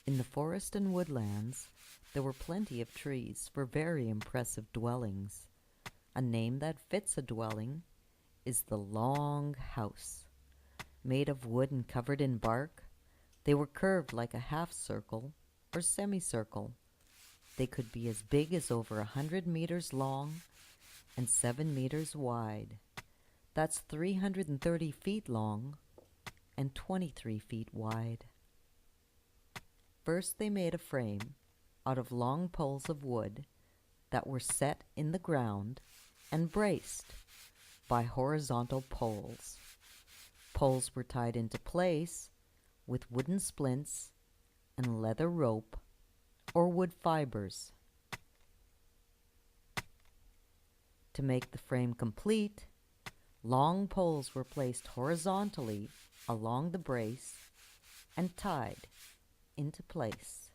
In the forest and woodlands, there were plenty of trees for very impressive dwellings. A name that fits a dwelling is the long house. Made of wood and covered in bark, they were curved like a half circle or semicircle. They could be as big as over 100 meters long and 7 meters wide. That's 330 feet long and 23 feet wide. First, they made a frame out of long poles of wood that were set in the ground and braced by horizontal poles. Poles were tied into place with wooden splints and leather rope or wood fibers. To make the frame complete, long poles were placed horizontally along the brace and tied into place.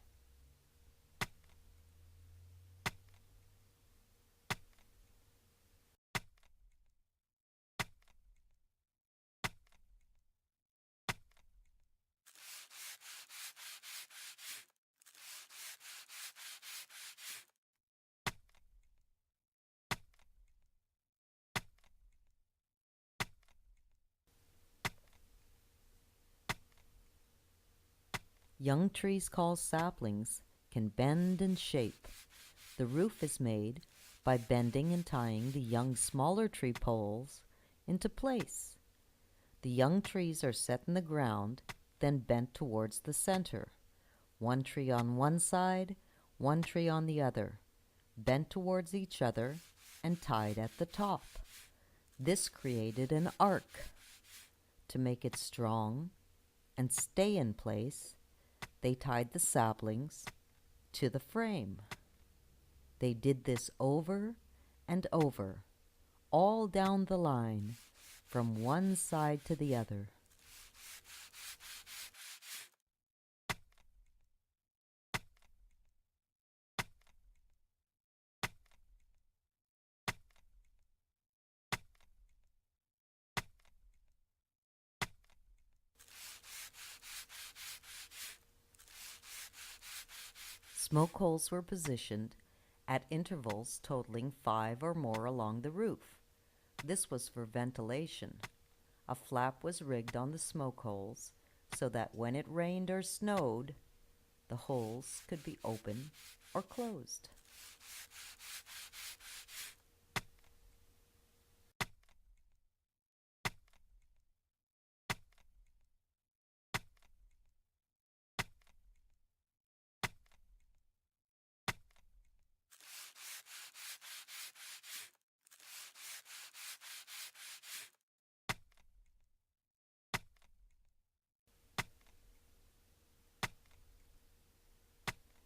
Young trees called saplings can bend and shape. The roof is made by bending and tying the young smaller tree poles into place. The young trees are set in the ground, then bent towards the center. One tree on one side, one tree on the other, bent towards each other and tied at the top. This created an arc. To make it strong and stay in place, they tied the saplings to the frame. They did this over and over, all down the line, from one side to the other. Smoke holes were positioned at intervals totaling 5 or more along the roof. This was for ventilation. A flap was rigged on the smoke holes so that when it rained or snowed, the holes could be open or closed.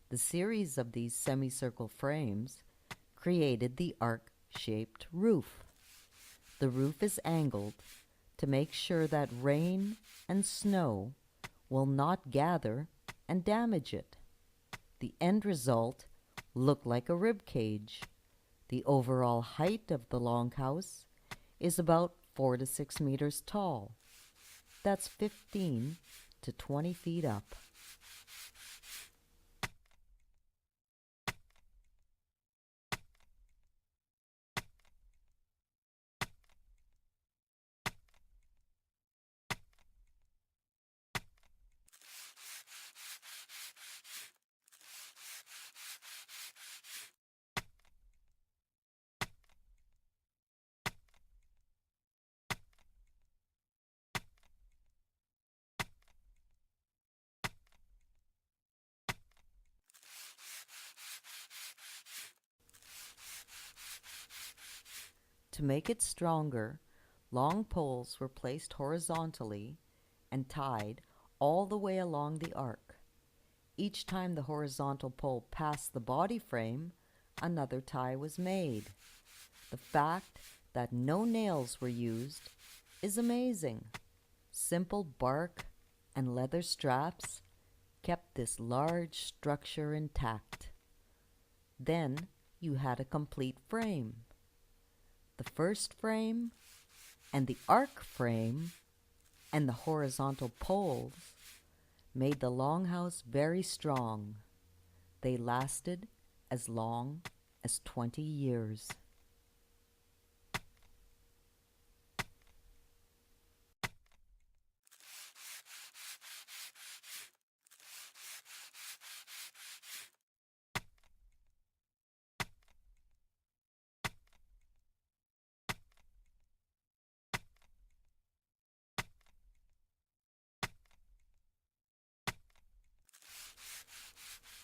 The series of these semicircle frames created the arc-shaped roof. The roof is angled to make sure that rain and snow will not gather and damage it. The end result looked like a rib cage. The overall height of the longhouse is about 4 to 6 meters tall. That's 15 to 20 feet up. To make it stronger, long poles were placed horizontally and tied all the way along the arc. Each time the horizontal pole passed the body frame, another tie was made. The fact that no nails were used is amazing. Simple bark and leather straps kept this large structure intact. Then you had a complete frame. The first frame and the arc frame and the horizontal poles made the longhouse very strong. They lasted as long as 20 years.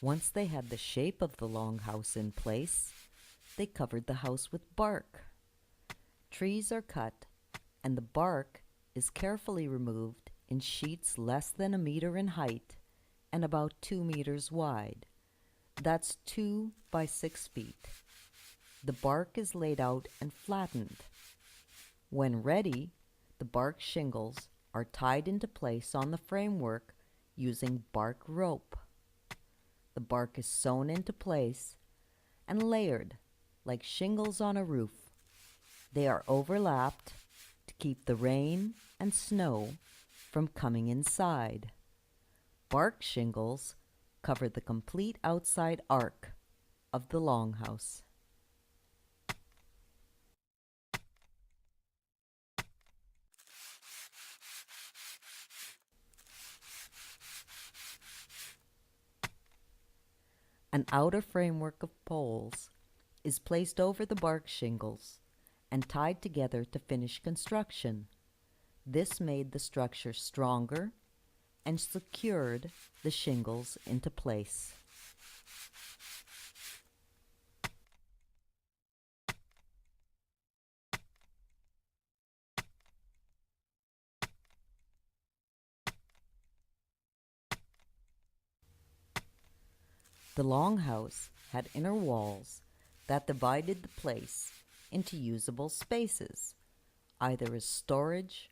Once they had the shape of the longhouse in place, they covered the house with bark. Trees are cut, and the bark is carefully removed in sheets less than a meter in height and about 2 meters wide. That's 2 by 6 feet. The bark is laid out and flattened. When ready, the bark shingles are tied into place on the framework using bark rope. The bark is sewn into place and layered like shingles on a roof. They are overlapped to keep the rain and snow from coming inside. Bark shingles cover the complete outside arc of the longhouse. An outer framework of poles is placed over the bark shingles and tied together to finish construction. This made the structure stronger and secured the shingles into place. The longhouse had inner walls that divided the place into usable spaces, either as storage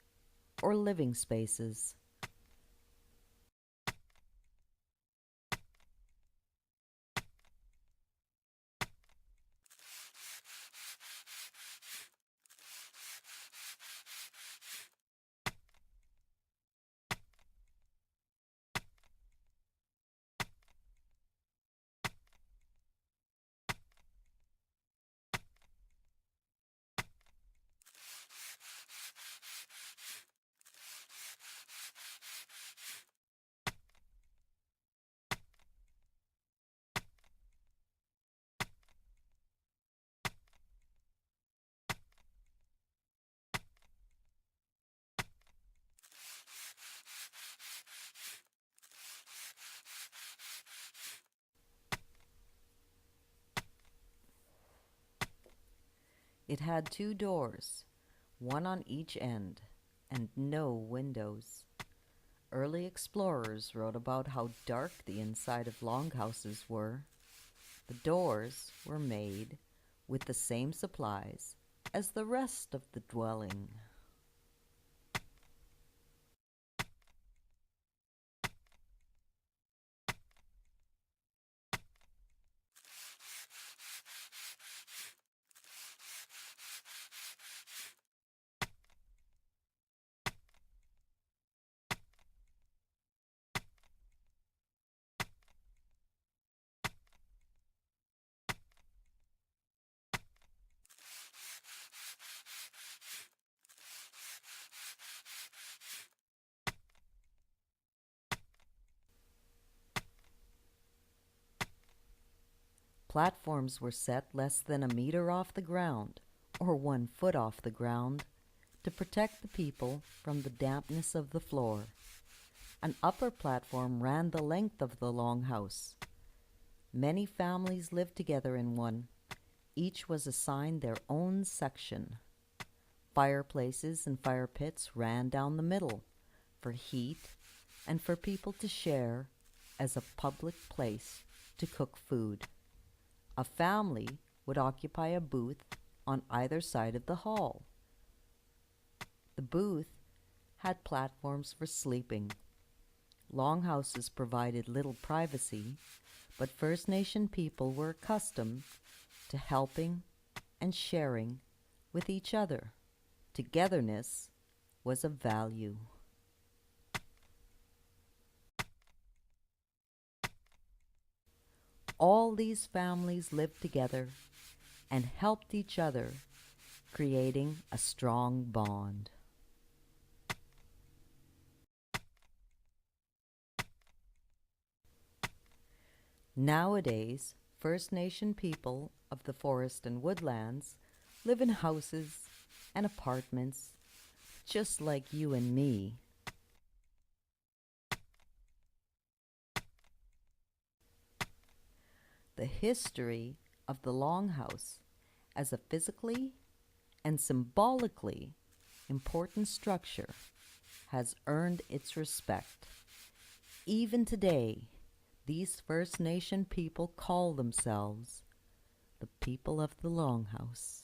or living spaces. It had 2 doors, one on each end, and no windows. Early explorers wrote about how dark the inside of longhouses were. The doors were made with the same supplies as the rest of the dwelling. Platforms were set less than a meter off the ground, or 1 foot off the ground, to protect the people from the dampness of the floor. An upper platform ran the length of the longhouse. Many families lived together in one. Each was assigned their own section. Fireplaces and fire pits ran down the middle for heat and for people to share as a public place to cook food. A family would occupy a booth on either side of the hall. The booth had platforms for sleeping. Longhouses provided little privacy, but First Nation people were accustomed to helping and sharing with each other. Togetherness was a value. All these families lived together and helped each other, creating a strong bond. Nowadays, First Nation people of the forest and woodlands live in houses and apartments just like you and me. The history of the Longhouse as a physically and symbolically important structure has earned its respect. Even today, these First Nation people call themselves the people of the Longhouse.